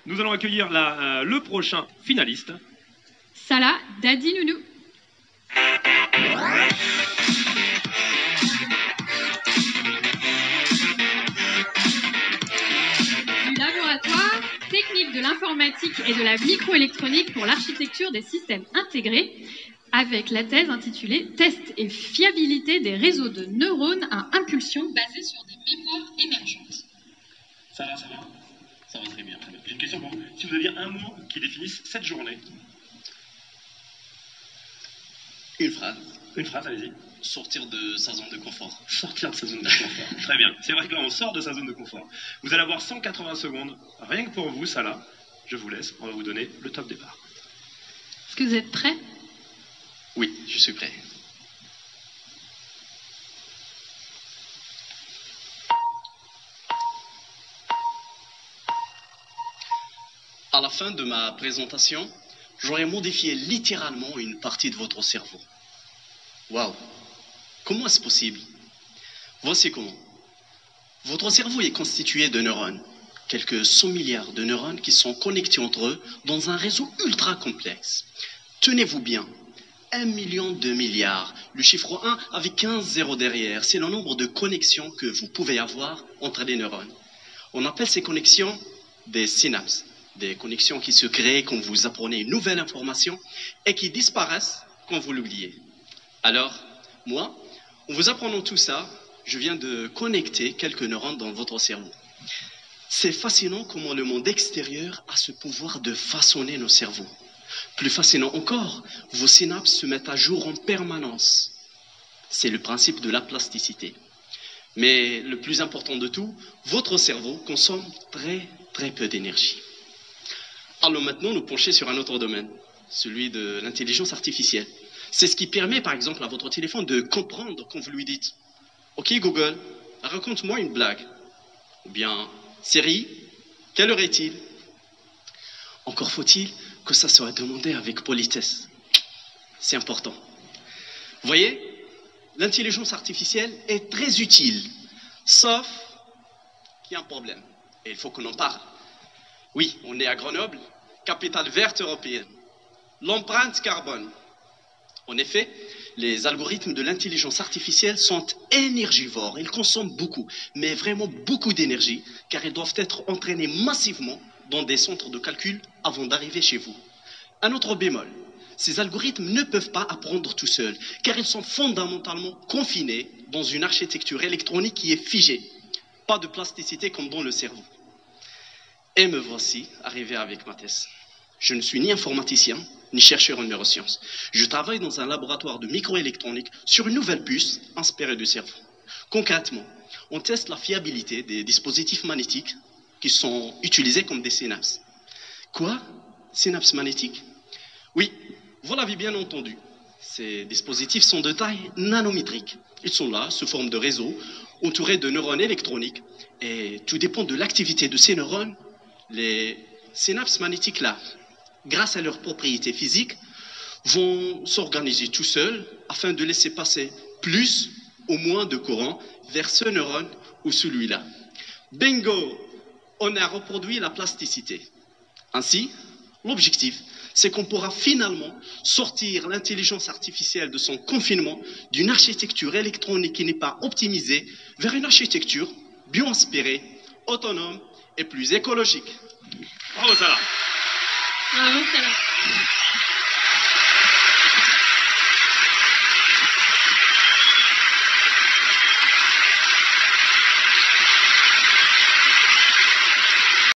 Nous allons accueillir le prochain finaliste. Salah Dadi Nounou. Du laboratoire technique de l'informatique et de la microélectronique pour l'architecture des systèmes intégrés, avec la thèse intitulée Test et fiabilité des réseaux de neurones à impulsion basés sur des mémoires émergentes. Ça va? Ça va très bien. J'ai une question pour vous. Si vous aviez un mot qui définisse cette journée. Une phrase. Une phrase, allez-y. Sortir de sa zone de confort. Sortir de sa zone de confort. Très bien. C'est vrai que là, on sort de sa zone de confort. Vous allez avoir 180 secondes, rien que pour vous, Salah. Je vous laisse, on va vous donner le top départ. Est-ce que vous êtes prêts? Oui, je suis prêt. À la fin de ma présentation, j'aurais modifié littéralement une partie de votre cerveau. Waouh! Comment est-ce possible? Voici comment. Votre cerveau est constitué de neurones, quelques 100 milliards de neurones qui sont connectés entre eux dans un réseau ultra complexe. Tenez-vous bien, 1 million de milliards, le chiffre 1 avec 15 zéros derrière, c'est le nombre de connexions que vous pouvez avoir entre les neurones. On appelle ces connexions des synapses, des connexions qui se créent quand vous apprenez une nouvelle information et qui disparaissent quand vous l'oubliez. Alors, moi, en vous apprenant tout ça, je viens de connecter quelques neurones dans votre cerveau. C'est fascinant comment le monde extérieur a ce pouvoir de façonner nos cerveaux. Plus fascinant encore, vos synapses se mettent à jour en permanence. C'est le principe de la plasticité. Mais le plus important de tout, votre cerveau consomme très peu d'énergie. Allons maintenant nous pencher sur un autre domaine, celui de l'intelligence artificielle. C'est ce qui permet par exemple à votre téléphone de comprendre quand vous lui dites « Ok Google, raconte-moi une blague » ou bien « Siri, quelle heure est-il » Encore faut-il que ça soit demandé avec politesse. C'est important. Vous voyez, l'intelligence artificielle est très utile, sauf qu'il y a un problème. Et il faut qu'on en parle. Oui, on est à Grenoble, capitale verte européenne. L'empreinte carbone. En effet, les algorithmes de l'intelligence artificielle sont énergivores. Ils consomment beaucoup, mais vraiment beaucoup d'énergie, car ils doivent être entraînés massivement dans des centres de calcul avant d'arriver chez vous. Un autre bémol, ces algorithmes ne peuvent pas apprendre tout seuls, car ils sont fondamentalement confinés dans une architecture électronique qui est figée. Pas de plasticité comme dans le cerveau. Et me voici arrivé avec ma thèse. Je ne suis ni informaticien, ni chercheur en neurosciences. Je travaille dans un laboratoire de microélectronique sur une nouvelle puce inspirée du cerveau. Concrètement, on teste la fiabilité des dispositifs magnétiques qui sont utilisés comme des synapses. Quoi? Synapses magnétiques? Oui, vous l'avez bien entendu. Ces dispositifs sont de taille nanométrique. Ils sont là, sous forme de réseaux, entourés de neurones électroniques. Et tout dépend de l'activité de ces neurones. Les synapses magnétiques là, grâce à leurs propriétés physiques, vont s'organiser tout seuls afin de laisser passer plus ou moins de courant vers ce neurone ou celui-là. Bingo! On a reproduit la plasticité. Ainsi, l'objectif, c'est qu'on pourra finalement sortir l'intelligence artificielle de son confinement d'une architecture électronique qui n'est pas optimisée vers une architecture bien inspirée, autonome et plus écologique. Bravo, Salah. Bravo, Salah.